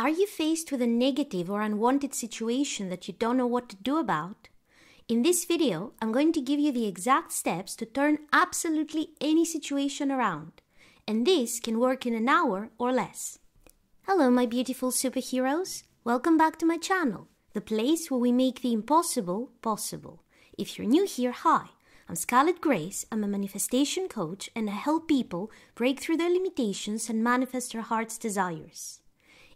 Are you faced with a negative or unwanted situation that you don't know what to do about? In this video, I'm going to give you the exact steps to turn absolutely any situation around. And this can work in an hour or less. Hello, my beautiful superheroes. Welcome back to my channel, the place where we make the impossible possible. If you're new here, hi. I'm Scarlett Grace. I'm a manifestation coach and I help people break through their limitations and manifest their heart's desires.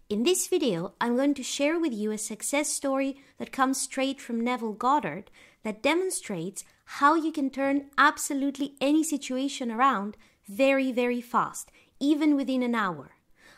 In this video, I'm going to share with you a success story that comes straight from Neville Goddard that demonstrates how you can turn absolutely any situation around very, very fast, even within an hour.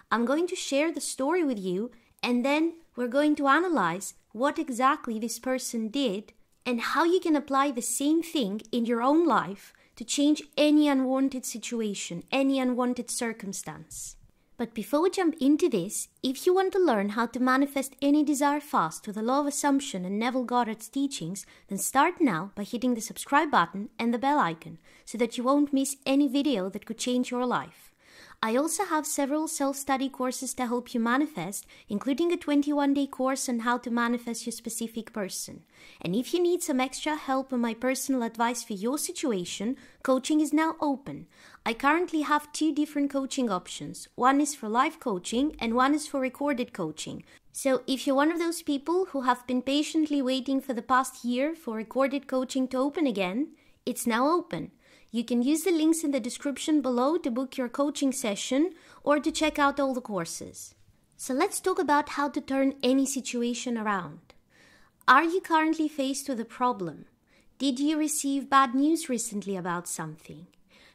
I'm going to share the story with you and then we're going to analyze what exactly this person did and how you can apply the same thing in your own life to change any unwanted situation, any unwanted circumstance. But before we jump into this, if you want to learn how to manifest any desire fast with the law of assumption and Neville Goddard's teachings, then start now by hitting the subscribe button and the bell icon so that you won't miss any video that could change your life. I also have several self-study courses to help you manifest, including a 21-day course on how to manifest your specific person. And if you need some extra help on my personal advice for your situation, coaching is now open. I currently have 2 different coaching options. One is for live coaching and one is for recorded coaching. So if you're one of those people who have been patiently waiting for the past year for recorded coaching to open again, it's now open. You can use the links in the description below to book your coaching session or to check out all the courses. So let's talk about how to turn any situation around. Are you currently faced with a problem? Did you receive bad news recently about something?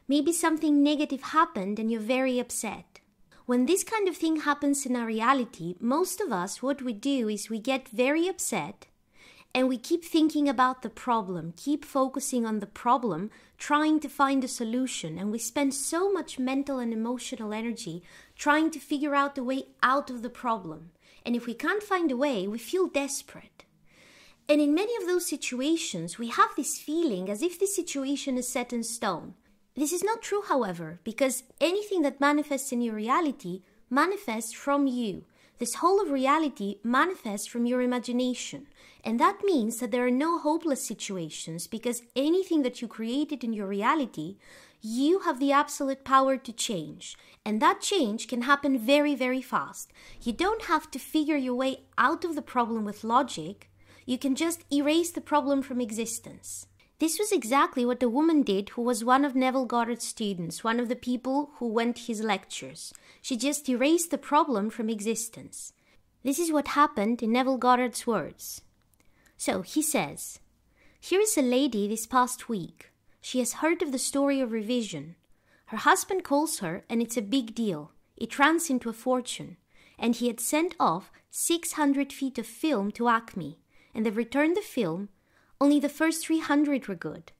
Maybe something negative happened and you're very upset. When this kind of thing happens in our reality, most of us, what we do is we get very upset and we keep thinking about the problem, keep focusing on the problem, trying to find a solution, and we spend so much mental and emotional energy trying to figure out a way out of the problem. And if we can't find a way, we feel desperate. And in many of those situations, we have this feeling as if this situation is set in stone. This is not true, however, because anything that manifests in your reality manifests from you. This whole of reality manifests from your imagination. And that means that there are no hopeless situations because anything that you created in your reality, you have the absolute power to change. And that change can happen very, very fast. You don't have to figure your way out of the problem with logic. You can just erase the problem from existence. This was exactly what the woman did who was one of Neville Goddard's students, one of the people who went his lectures. She just erased the problem from existence. This is what happened in Neville Goddard's words. So he says, "Here is a lady this past week. She has heard of the story of revision. Her husband calls her and it's a big deal. It runs into a fortune. And he had sent off 600 feet of film to Acme. And they've returned the film. Only the first 300 were good.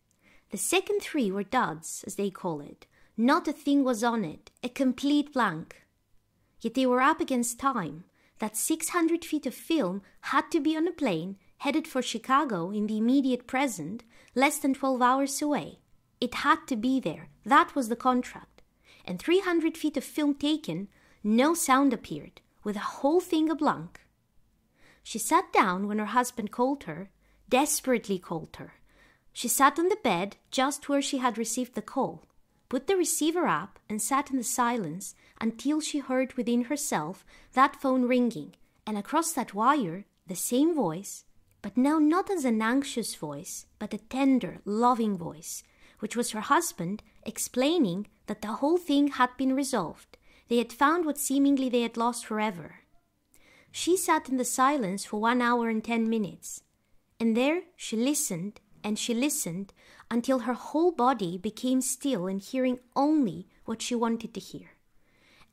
The second 3 were duds, as they call it. Not a thing was on it, a complete blank. Yet they were up against time. That 600 feet of film had to be on a plane headed for Chicago in the immediate present, less than 12 hours away. It had to be there. That was the contract. And 300 feet of film taken, no sound appeared, with the whole thing a blank. She sat down when her husband called her, desperately called her. She sat on the bed just where she had received the call, put the receiver up and sat in the silence until she heard within herself that phone ringing, and across that wire the same voice, but now not as an anxious voice, but a tender, loving voice, which was her husband explaining that the whole thing had been resolved. They had found what seemingly they had lost forever. She sat in the silence for 1 hour and 10 minutes. And there she listened and she listened until her whole body became still and hearing only what she wanted to hear.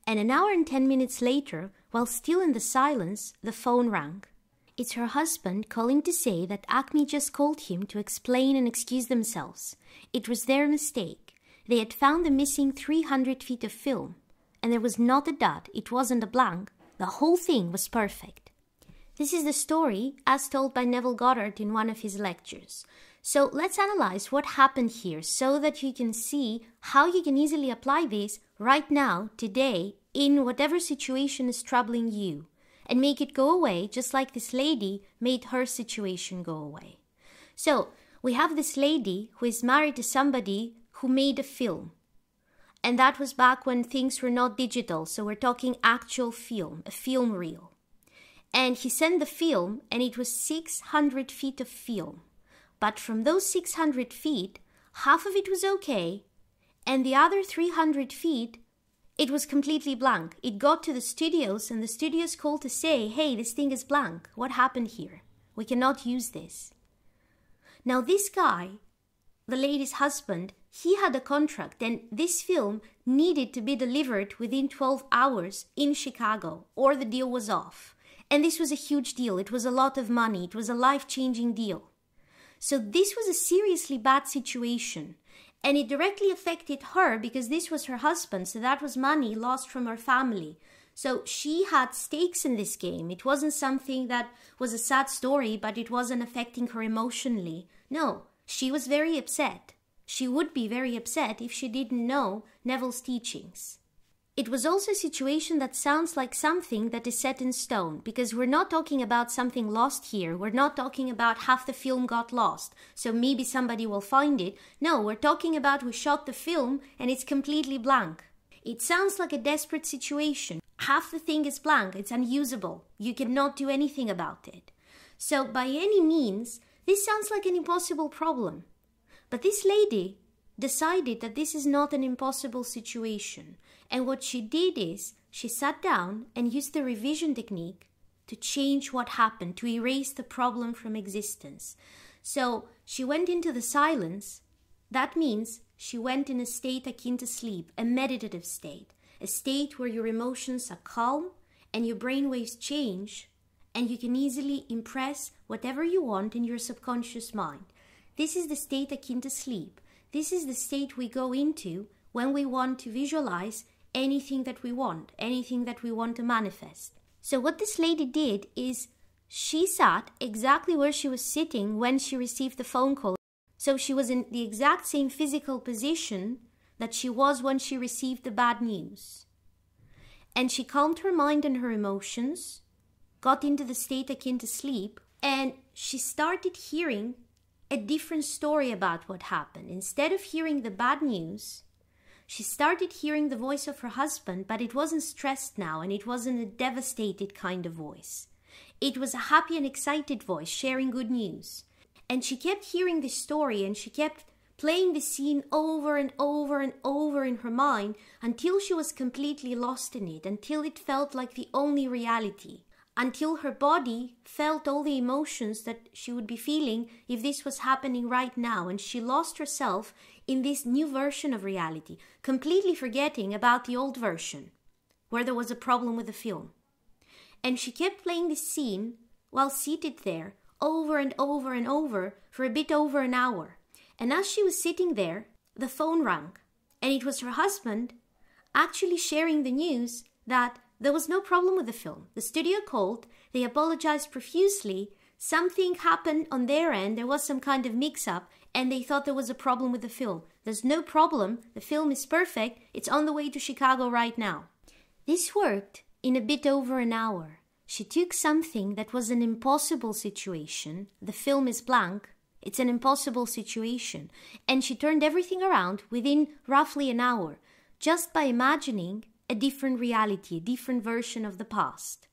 And 1 hour and 10 minutes later, while still in the silence, the phone rang. It's her husband calling to say that Acme just called him to explain and excuse themselves. It was their mistake. They had found the missing 300 feet of film. And there was not a dot, it wasn't a blank. The whole thing was perfect. This is the story as told by Neville Goddard in one of his lectures. So let's analyze what happened here so that you can see how you can easily apply this right now, today, in whatever situation is troubling you. and make it go away, just like this lady made her situation go away. So we have this lady who is married to somebody who made a film. And that was back when things were not digital, so we're talking actual film, a film reel. And he sent the film, and it was 600 feet of film. But from those 600 feet, half of it was okay, and the other 300 feet, it was completely blank. It got to the studios, and the studios called to say, hey, this thing is blank. What happened here? We cannot use this. Now this guy, the lady's husband, he had a contract, and this film needed to be delivered within 12 hours in Chicago, or the deal was off. And this was a huge deal. It was a lot of money. It was a life-changing deal. So this was a seriously bad situation. And it directly affected her because this was her husband. So that was money lost from her family. So she had stakes in this game. It wasn't something that was a sad story, but it wasn't affecting her emotionally. No, she was very upset. She would be very upset if she didn't know Neville's teachings. It was also a situation that sounds like something that is set in stone, because we're not talking about something lost here. We're not talking about half the film got lost, so maybe somebody will find it. No, we're talking about we shot the film and it's completely blank. It sounds like a desperate situation. Half the thing is blank, it's unusable. You cannot do anything about it. So by any means, this sounds like an impossible problem. But this lady decided that this is not an impossible situation. And what she did is she sat down and used the revision technique to change what happened, to erase the problem from existence. So she went into the silence. That means she went in a state akin to sleep, a meditative state, a state where your emotions are calm and your brainwaves change and you can easily impress whatever you want in your subconscious mind. This is the state akin to sleep. This is the state we go into when we want to visualize anything that we want to manifest. So what this lady did is she sat exactly where she was sitting when she received the phone call. So she was in the exact same physical position that she was when she received the bad news. And she calmed her mind and her emotions, got into the state akin to sleep, and she started hearing a different story about what happened. Instead of hearing the bad news, she started hearing the voice of her husband, but it wasn't stressed now, and it wasn't a devastated kind of voice. It was a happy and excited voice sharing good news. And she kept hearing this story, and she kept playing the scene over and over and over in her mind until she was completely lost in it, until it felt like the only reality, until her body felt all the emotions that she would be feeling if this was happening right now, and she lost herself in this new version of reality, completely forgetting about the old version, where there was a problem with the film. And she kept playing this scene while seated there, over and over and over, for a bit over an hour. And as she was sitting there, the phone rang, and it was her husband actually sharing the news that there was no problem with the film. The studio called, they apologized profusely, something happened on their end, there was some kind of mix-up, and they thought there was a problem with the film. There's no problem, the film is perfect, it's on the way to Chicago right now. This worked in a bit over an hour. She took something that was an impossible situation, the film is blank, it's an impossible situation, and she turned everything around within roughly an hour, just by imagining a different reality, a different version of the past.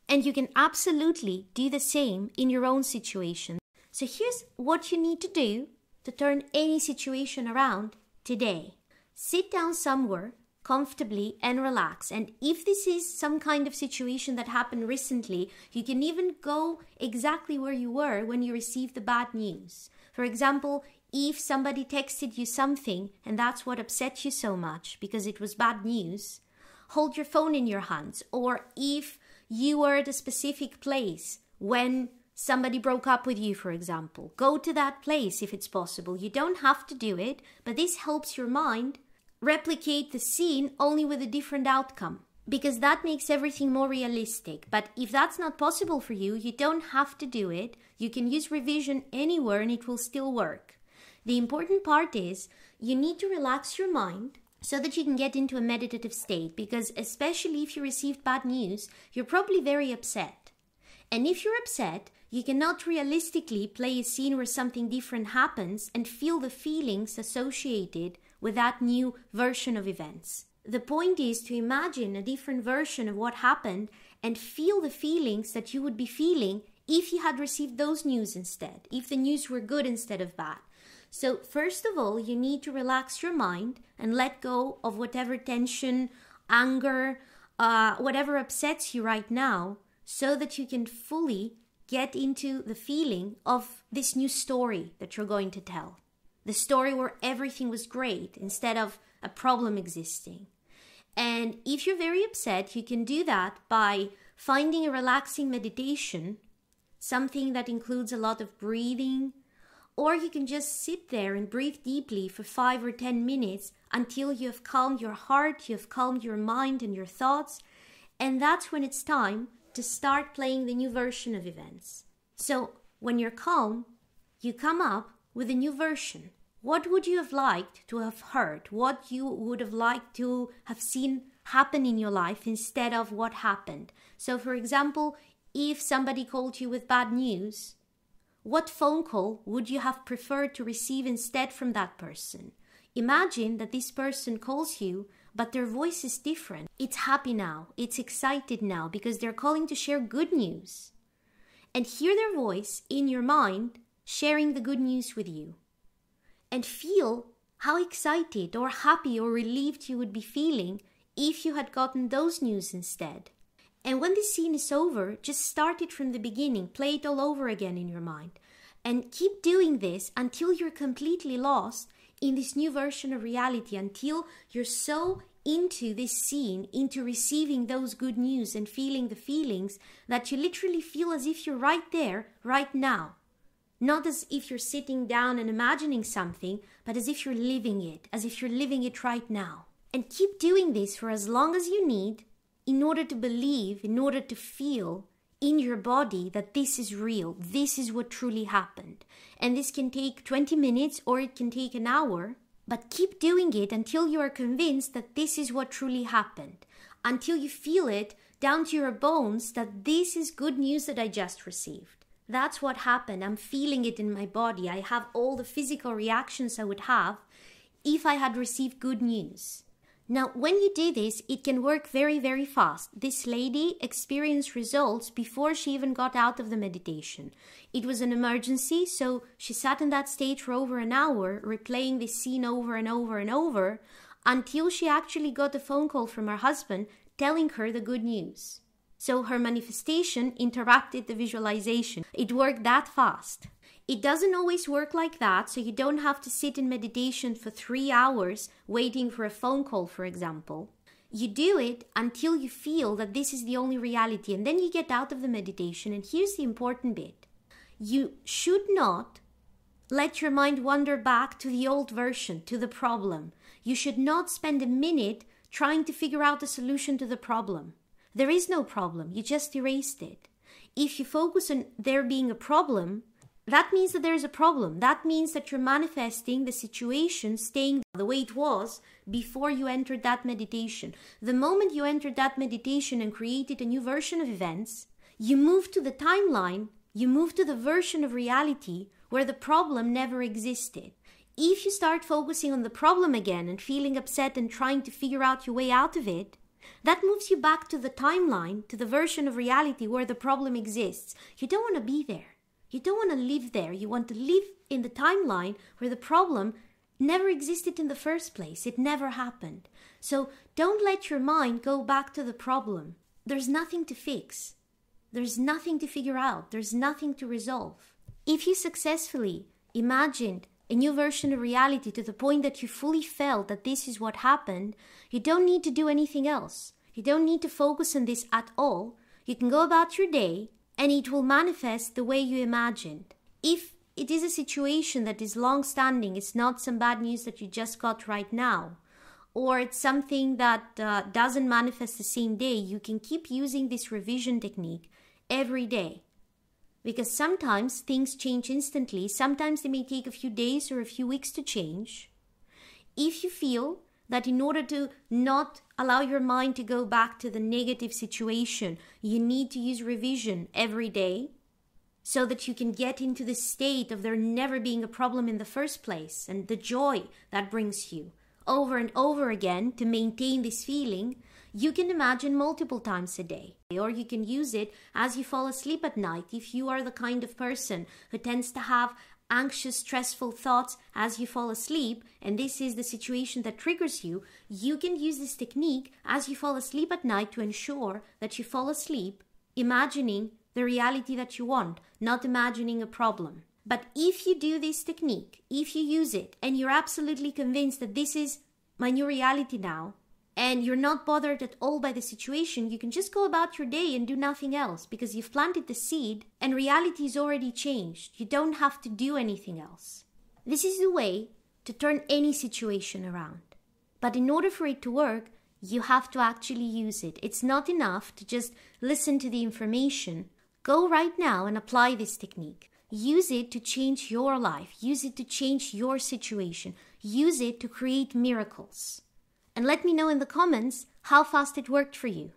And you can absolutely do the same in your own situation. So here's what you need to do to turn any situation around today. Sit down somewhere comfortably and relax. And if this is some kind of situation that happened recently, you can even go exactly where you were when you received the bad news. For example, if somebody texted you something and that's what upset you so much because it was bad news, hold your phone in your hands. Or if you were at a specific place when somebody broke up with you, for example, go to that place if it's possible. You don't have to do it, but this helps your mind replicate the scene only with a different outcome, because that makes everything more realistic. But if that's not possible for you, you don't have to do it. You can use revision anywhere and it will still work. The important part is you need to relax your mind so that you can get into a meditative state, because especially if you received bad news, you're probably very upset. And if you're upset, you cannot realistically play a scene where something different happens and feel the feelings associated with that new version of events. The point is to imagine a different version of what happened and feel the feelings that you would be feeling if you had received those news instead, if the news were good instead of bad. So first of all, you need to relax your mind and let go of whatever tension, anger, whatever upsets you right now, so that you can fully get into the feeling of this new story that you're going to tell. The story where everything was great instead of a problem existing. And if you're very upset, you can do that by finding a relaxing meditation, something that includes a lot of breathing, or you can just sit there and breathe deeply for 5 or 10 minutes until you have calmed your heart, you have calmed your mind and your thoughts, and that's when it's time to start playing the new version of events. So when you're calm, you come up with a new version. What would you have liked to have heard? What you would have liked to have seen happen in your life instead of what happened? So for example, if somebody called you with bad news, what phone call would you have preferred to receive instead from that person? Imagine that this person calls you, but their voice is different. It's happy now, it's excited now because they're calling to share good news. And hear their voice in your mind sharing the good news with you. And feel how excited or happy or relieved you would be feeling if you had gotten those news instead. And when the scene is over, just start it from the beginning, play it all over again in your mind. And keep doing this until you're completely lost in this new version of reality, until you're so into this scene, into receiving those good news and feeling the feelings, that you literally feel as if you're right there, right now. Not as if you're sitting down and imagining something, but as if you're living it, as if you're living it right now. And keep doing this for as long as you need in order to believe, in order to feel in your body that this is real, this is what truly happened. And this can take 20 minutes or it can take an hour, but keep doing it until you are convinced that this is what truly happened, until you feel it down to your bones that this is good news that I just received. That's what happened. I'm feeling it in my body. I have all the physical reactions I would have if I had received good news. Now, when you do this, it can work very, very fast. This lady experienced results before she even got out of the meditation. It was an emergency, so she sat in that state for over an hour, replaying this scene over and over and over, until she actually got a phone call from her husband telling her the good news. So her manifestation interrupted the visualization. It worked that fast. It doesn't always work like that, so you don't have to sit in meditation for 3 hours waiting for a phone call, for example. You do it until you feel that this is the only reality, and then you get out of the meditation. And here's the important bit. You should not let your mind wander back to the old version, to the problem. You should not spend a minute trying to figure out a solution to the problem. There is no problem, you just erased it. If you focus on there being a problem, that means that there is a problem. That means that you're manifesting the situation staying the way it was before you entered that meditation. The moment you entered that meditation and created a new version of events, you move to the timeline, you move to the version of reality where the problem never existed. If you start focusing on the problem again and feeling upset and trying to figure out your way out of it, that moves you back to the timeline, to the version of reality where the problem exists. You don't want to be there. You don't want to live there. You want to live in the timeline where the problem never existed in the first place. It never happened. So don't let your mind go back to the problem. There's nothing to fix. There's nothing to figure out. There's nothing to resolve. If you successfully imagined a new version of reality to the point that you fully felt that this is what happened, you don't need to do anything else. You don't need to focus on this at all. You can go about your day and it will manifest the way you imagined. If it is a situation that is long-standing, it's not some bad news that you just got right now, or it's something that doesn't manifest the same day, you can keep using this revision technique every day. Because sometimes things change instantly. Sometimes they may take a few days or a few weeks to change. If you feel that in order to not allow your mind to go back to the negative situation, you need to use revision every day so that you can get into the state of there never being a problem in the first place, and the joy that brings you over and over again to maintain this feeling, you can imagine multiple times a day. Or you can use it as you fall asleep at night if you are the kind of person who tends to have anxious, stressful thoughts as you fall asleep, and this is the situation that triggers you. You can use this technique as you fall asleep at night to ensure that you fall asleep imagining the reality that you want, not imagining a problem. But if you do this technique, if you use it, and you're absolutely convinced that this is my new reality now, and you're not bothered at all by the situation, you can just go about your day and do nothing else because you've planted the seed and reality is already changed. You don't have to do anything else. This is the way to turn any situation around. But in order for it to work, you have to actually use it. It's not enough to just listen to the information. Go right now and apply this technique. Use it to change your life. Use it to change your situation. Use it to create miracles. And let me know in the comments how fast it worked for you.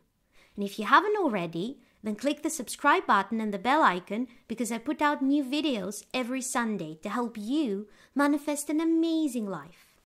And if you haven't already, then click the subscribe button and the bell icon because I put out new videos every Sunday to help you manifest an amazing life.